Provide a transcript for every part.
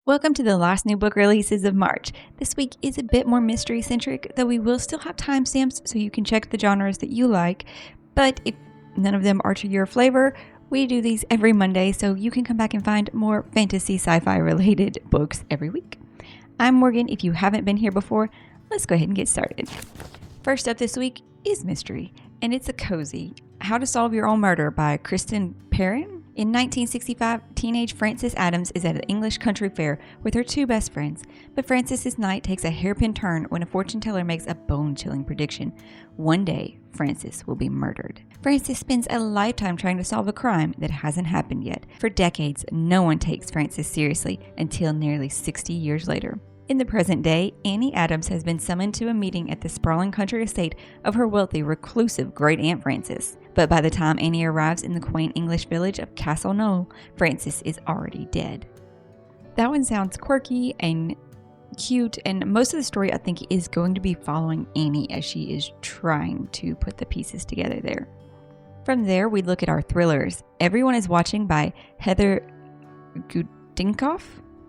Welcome to the last new book releases of March. This week is a bit more mystery-centric, though we will still have timestamps so you can check the genres that you like. But if none of them are to your flavor, we do these every Monday, so you can come back and find more fantasy sci-fi related books every week. I'm Morgan. If you haven't been here before, let's go ahead and get started. First up this week is mystery, and it's a cozy. How to Solve Your Own Murder by Kristen Perrin. In 1965, teenage Frances Adams is at an English country fair with her two best friends, but Frances's night takes a hairpin turn when a fortune teller makes a bone-chilling prediction. One day, Frances will be murdered. Frances spends a lifetime trying to solve a crime that hasn't happened yet. For decades, no one takes Frances seriously until nearly 60 years later. In the present day, Annie Adams has been summoned to a meeting at the sprawling country estate of her wealthy, reclusive great-aunt Frances. But by the time Annie arrives in the quaint English village of Castle Knoll, Frances is already dead. That one sounds quirky and cute, and most of the story, I think, is going to be following Annie as she is trying to put the pieces together there. From there, we look at our thrillers. Everyone is Watching by Heather Gudinkoff.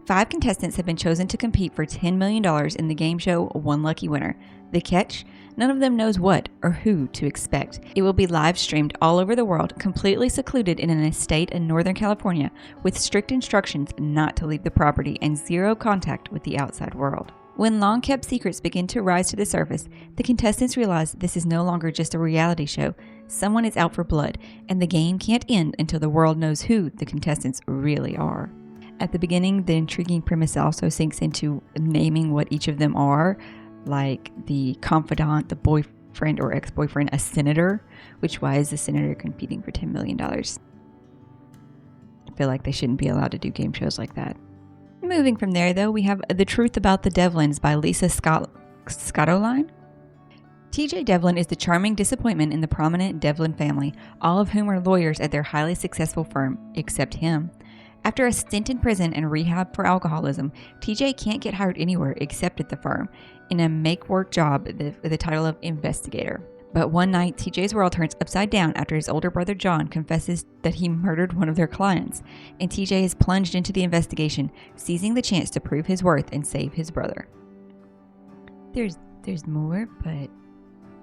5 contestants have been chosen to compete for $10 million in the game show One Lucky Winner. The catch? None of them knows what or who to expect. It will be live streamed all over the world, completely secluded in an estate in Northern California, with strict instructions not to leave the property and zero contact with the outside world. When long-kept secrets begin to rise to the surface, the contestants realize this is no longer just a reality show. Someone is out for blood, and the game can't end until the world knows who the contestants really are. At the beginning, the intriguing premise also sinks into naming what each of them are, like the confidant, the boyfriend or ex-boyfriend, a senator. Why is the senator competing for $10 million? I feel like they shouldn't be allowed to do game shows like that. Moving from there, though, we have The Truth About the Devlins by Lisa Scottoline. TJ Devlin is the charming disappointment in the prominent Devlin family, all of whom are lawyers at their highly successful firm, except him. After a stint in prison and rehab for alcoholism, TJ can't get hired anywhere except at the firm, in a make-work job with the title of investigator. But one night, TJ's world turns upside down after his older brother John confesses that he murdered one of their clients, and TJ is plunged into the investigation, seizing the chance to prove his worth and save his brother. There's more, but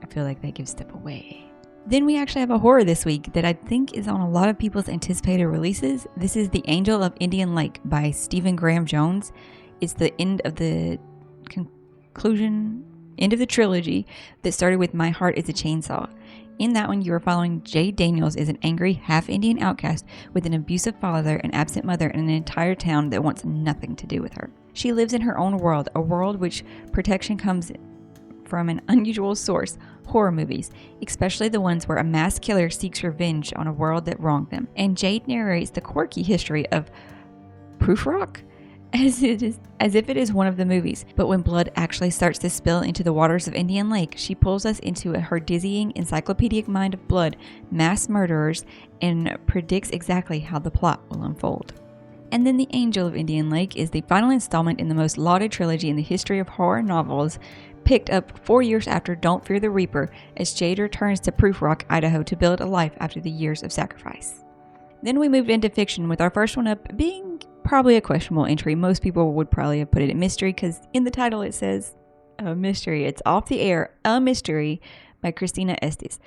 I feel like that gives stuff away. Then we actually have a horror this week that I think is on a lot of people's anticipated releases. This is The Angel of Indian Lake by Stephen Graham Jones. It's the end of the trilogy that started with My Heart is a Chainsaw. In that one, you are following Jade Daniels as an angry half-Indian outcast with an abusive father, an absent mother, and an entire town that wants nothing to do with her. She lives in her own world, a world which protection comes from an unusual source, horror movies, especially the ones where a mass killer seeks revenge on a world that wronged them. And Jade narrates the quirky history of Prufrock as if it is one of the movies. But when blood actually starts to spill into the waters of Indian Lake, she pulls us into her dizzying encyclopedic mind of blood, mass murderers, and predicts exactly how the plot will unfold. And then The Angel of Indian Lake is the final installment in the most lauded trilogy in the history of horror novels, picked up 4 years after Don't Fear the Reaper, as Jade returns to Prufrock, Idaho to build a life after the years of sacrifice. Then we moved into fiction, with our first one up being probably a questionable entry. Most people would probably have put it in mystery because in the title it says a mystery. It's Off the Air, A Mystery by Christina Estes.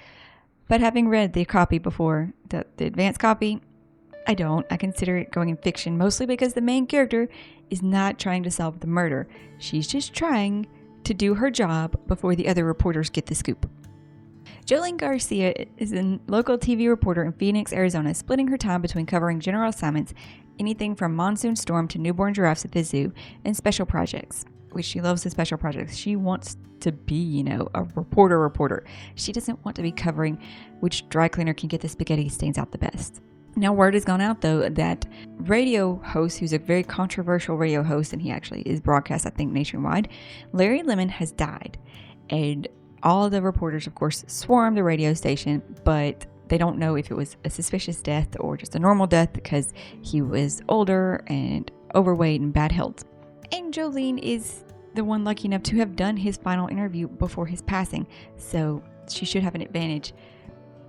But having read the copy before, the advanced copy, I consider it going in fiction, mostly because the main character is not trying to solve the murder. She's just trying to do her job before the other reporters get the scoop. Jolene Garcia is a local TV reporter in Phoenix, Arizona, splitting her time between covering general assignments, anything from monsoon storm to newborn giraffes at the zoo, and special projects, which she loves the special projects. She wants to be, a reporter. She doesn't want to be covering which dry cleaner can get the spaghetti stains out the best. Now, word has gone out, though, that radio host, who's a very controversial radio host, and he actually is broadcast, I think, nationwide, Larry Lemon has died. And all of the reporters, of course, swarmed the radio station, but they don't know if it was a suspicious death or just a normal death because he was older and overweight and bad health. And Jolene is the one lucky enough to have done his final interview before his passing, so she should have an advantage.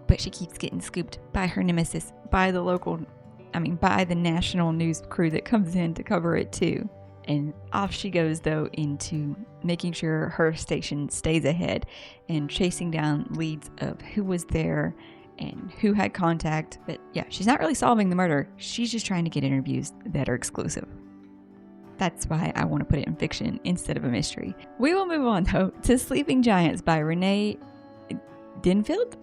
But she keeps getting scooped by her nemesis, by the national news crew that comes in to cover it too. And off she goes, though, into making sure her station stays ahead and chasing down leads of who was there and who had contact. But yeah, she's not really solving the murder. She's just trying to get interviews that are exclusive. That's why I want to put it in fiction instead of a mystery. We will move on, though, to Sleeping Giants by Renee Dinfield?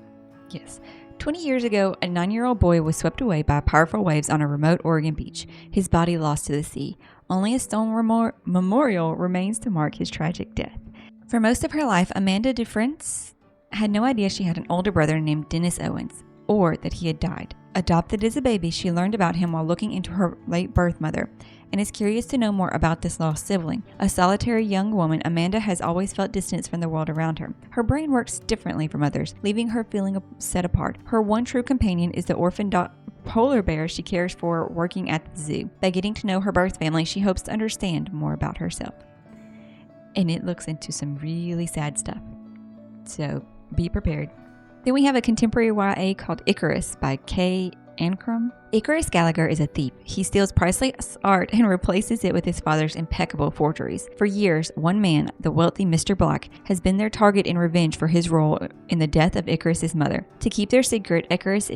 Yes. 20 years ago, a 9-year-old boy was swept away by powerful waves on a remote Oregon beach, his body lost to the sea. Only a stone memorial remains to mark his tragic death. For most of her life, Amanda DeFrance had no idea she had an older brother named Dennis Owens, or that he had died. Adopted as a baby, she learned about him while looking into her late birth mother, and is curious to know more about this lost sibling. A solitary young woman, Amanda has always felt distance from the world around her. Her brain works differently from others, leaving her feeling set apart. Her one true companion is the orphan polar bear she cares for working at the zoo. By getting to know her birth family, she hopes to understand more about herself. And it looks into some really sad stuff. So be prepared. Then we have a contemporary YA called Icarus by Kay Ancrum. Icarus Gallagher is a thief. He steals priceless art and replaces it with his father's impeccable forgeries. For years, one man, the wealthy Mr. Black, has been their target in revenge for his role in the death of Icarus's mother. To keep their secret, Icarus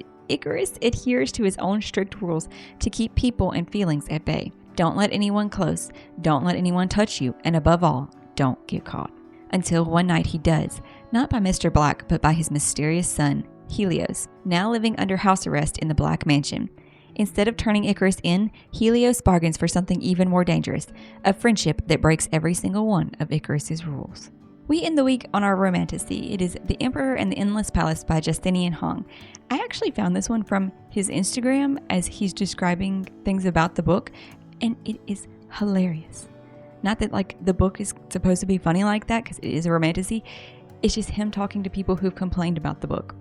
adheres to his own strict rules to keep people and feelings at bay. Don't let anyone close. Don't let anyone touch you. And above all, don't get caught. Until one night he does, not by Mr. Black, but by his mysterious son, Helios, now living under house arrest in the Black Mansion. Instead of turning Icarus in, Helios bargains for something even more dangerous, a friendship that breaks every single one of Icarus's rules. We end the week on our Romantasy. It is The Emperor and the Endless Palace by Justinian Hong. I actually found this one from his Instagram as he's describing things about the book, and it is hilarious. Not that the book is supposed to be funny like that, because it is a romantasy. It's just him talking to people who've complained about the book.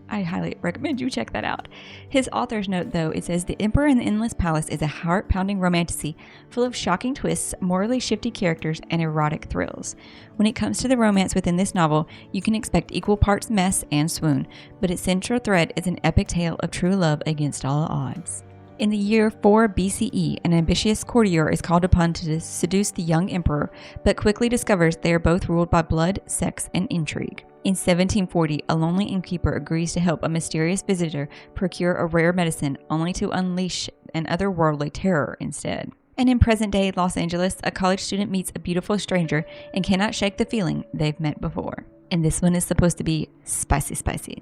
I highly recommend you check that out. His author's note, though, it says, The Emperor and the Endless Palace is a heart-pounding romantasy full of shocking twists, morally shifty characters, and erotic thrills. When it comes to the romance within this novel, you can expect equal parts mess and swoon, but its central thread is an epic tale of true love against all odds. In the year 4 BCE, an ambitious courtier is called upon to seduce the young emperor, but quickly discovers they are both ruled by blood, sex, and intrigue. In 1740, a lonely innkeeper agrees to help a mysterious visitor procure a rare medicine, only to unleash an otherworldly terror instead. And in present-day Los Angeles, a college student meets a beautiful stranger and cannot shake the feeling they've met before. And this one is supposed to be spicy.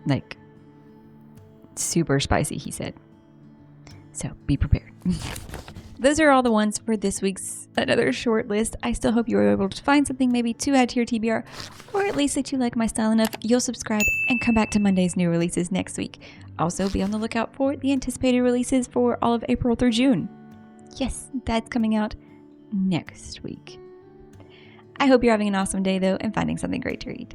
Like, super spicy, he said. So be prepared. Those are all the ones for this week's another short list. I still hope you were able to find something maybe to add to your TBR, or at least that you like my style enough. You'll subscribe and come back to Monday's new releases next week. Also, be on the lookout for the anticipated releases for all of April through June. Yes, that's coming out next week. I hope you're having an awesome day, though, and finding something great to read.